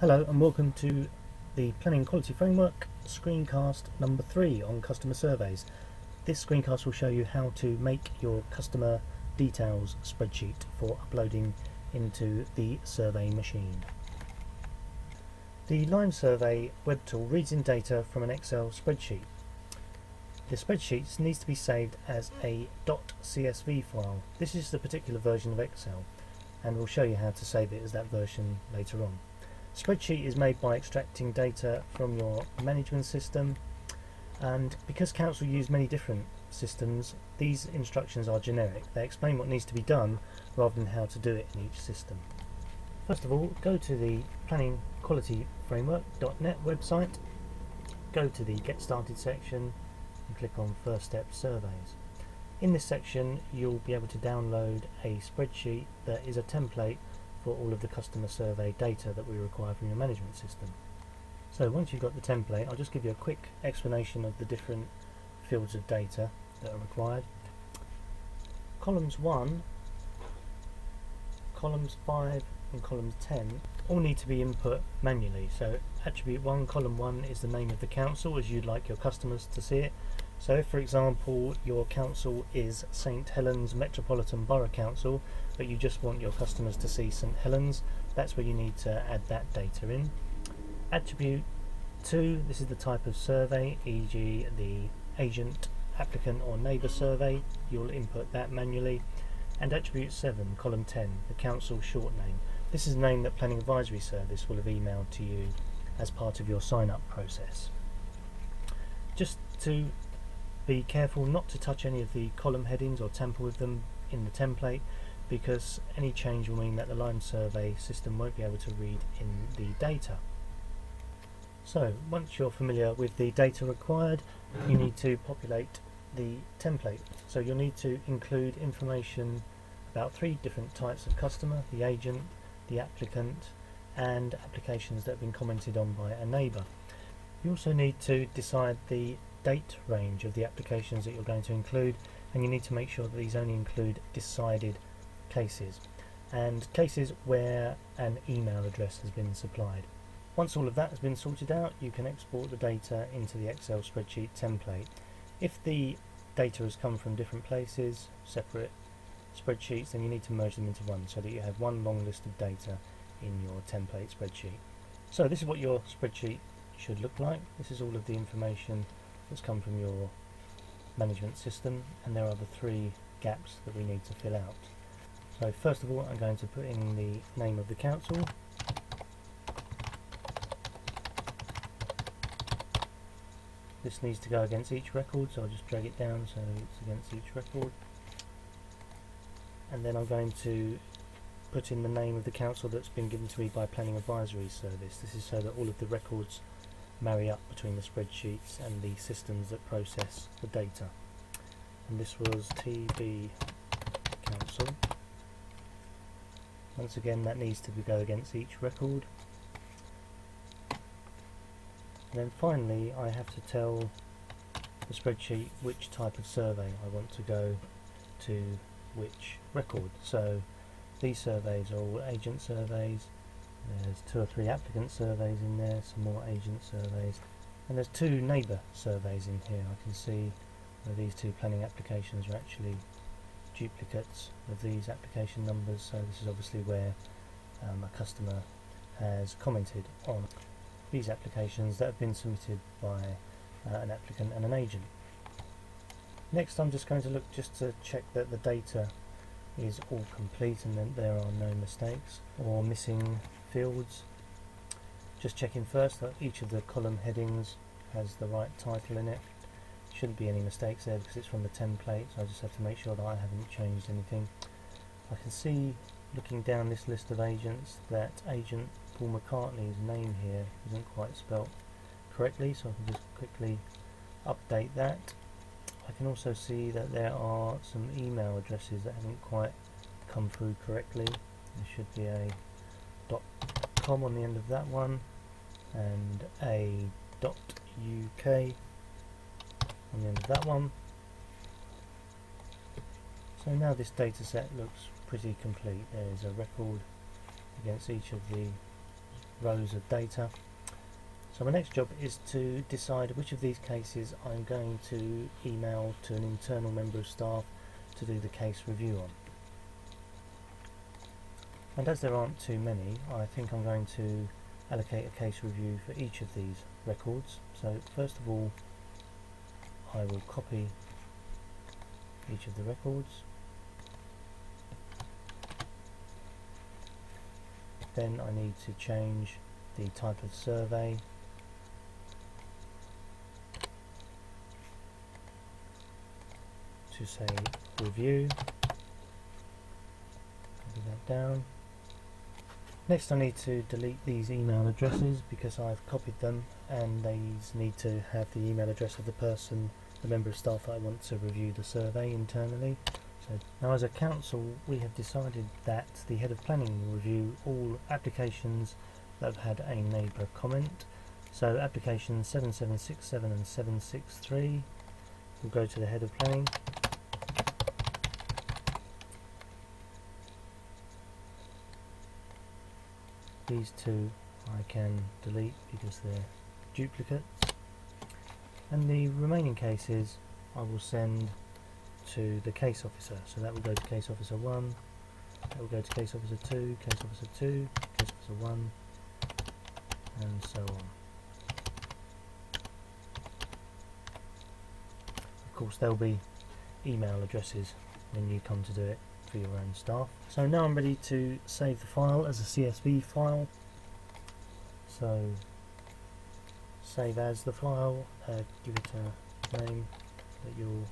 Hello and welcome to the Planning Quality Framework screencast number 3 on customer surveys. This screencast will show you how to make your customer details spreadsheet for uploading into the survey machine. The Lime Survey web tool reads in data from an Excel spreadsheet. The spreadsheet needs to be saved as a .csv file. This is the particular version of Excel, and we'll show you how to save it as that version later on. Spreadsheet is made by extracting data from your management system, and because council use many different systems, these instructions are generic. They explain what needs to be done rather than how to do it in each system. First of all, go to the Planning Quality Framework.net website, go to the Get Started section and click on First Step Surveys. In this section you'll be able to download a spreadsheet that is a template for all of the customer survey data that we require from your management system. So once you've got the template, I'll just give you a quick explanation of the different fields of data that are required. Columns 1, columns 5 and columns 10 all need to be input manually. So attribute 1, column 1 is the name of the council as you'd like your customers to see it. So if, for example, your council is St Helens Metropolitan Borough Council, but you just want your customers to see St Helens, that's where you need to add that data in. Attribute 2, this is the type of survey, e.g. the agent, applicant or neighbour survey, you'll input that manually. And attribute 7, column 10, the council short name. This is a name that Planning Advisory Service will have emailed to you as part of your sign-up process. Just to be careful not to touch any of the column headings or tamper with them in the template, because any change will mean that the Lime Survey system won't be able to read in the data. So once you're familiar with the data required, you need to populate the template. So you'll need to include information about 3 different types of customer: the agent, the applicant, and applications that have been commented on by a neighbour. You also need to decide the date range of the applications that you're going to include, and you need to make sure that these only include decided cases and cases where an email address has been supplied. Once all of that has been sorted out, you can export the data into the Excel spreadsheet template. If the data has come from different places, separate spreadsheets, then you need to merge them into one so that you have one long list of data in your template spreadsheet. So this is what your spreadsheet should look like. This is all of the information that's come from your management system, and there are the 3 gaps that we need to fill out. So first of all, I'm going to put in the name of the council. This needs to go against each record, so I'll just drag it down so it's against each record. And then I'm going to put in the name of the council that's been given to me by Planning Advisory Service. This is so that all of the records marry up between the spreadsheets and the systems that process the data. And this was TB Council. Once again, that needs to go against each record. And then finally, I have to tell the spreadsheet which type of survey I want to go to which record. So these surveys are all agent surveys. There's 2 or 3 applicant surveys in there, some more agent surveys, and there's 2 neighbour surveys in here. I can see where these 2 planning applications are actually duplicates of these application numbers, so this is obviously where a customer has commented on these applications that have been submitted by an applicant and an agent. Next, I'm just going to look just to check that the data is all complete and that there are no mistakes or missing fields. Just checking first that each of the column headings has the right title in it. Shouldn't be any mistakes there because it's from the template, so I just have to make sure that I haven't changed anything. I can see, looking down this list of agents, that agent Paul McCartney's name here isn't quite spelt correctly, so I can just quickly update that. I can also see that there are some email addresses that haven't quite come through correctly. There should be a .com on the end of that one and a .uk on the end of that one. So now this data set looks pretty complete. There is a record against each of the rows of data. So my next job is to decide which of these cases I'm going to email to an internal member of staff to do the case review on. And as there aren't too many, I think I'm going to allocate a case review for each of these records. So first of all, I will copy each of the records. Then I need to change the type of survey to say review. Copy that down. Next I need to delete these email addresses because I've copied them, and these need to have the email address of the person, the member of staff that I want to review the survey internally. So now as a council we have decided that the head of planning will review all applications that have had a neighbour comment. So applications 7767 and 763 will go to the head of planning. These two I can delete because they're duplicates, and the remaining cases I will send to the case officer. So that will go to case officer 1, that will go to case officer 2, case officer 2, case officer 1, and so on. Of course there'll be email addresses when you come to do it for your own staff. So now I'm ready to save the file as a CSV file. So save as the file, give it a name that you'll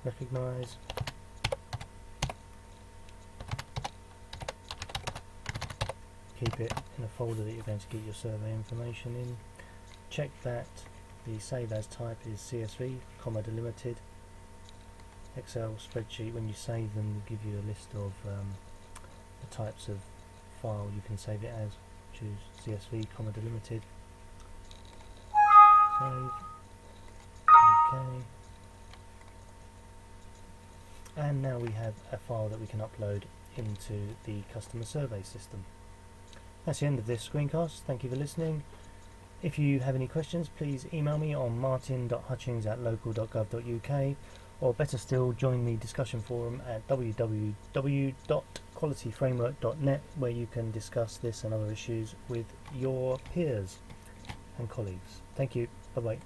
recognise. Keep it in a folder that you're going to get your survey information in. Check that the save as type is CSV, comma delimited. Excel spreadsheet, when you save them, will give you a list of the types of file you can save it as. Choose CSV, comma delimited. Save. Okay. And now we have a file that we can upload into the customer survey system. That's the end of this screencast. Thank you for listening. If you have any questions, please email me on martin.hutchings@local.gov.uk, or better still, join the discussion forum at www.qualityframework.net, where you can discuss this and other issues with your peers and colleagues. Thank you. Bye bye.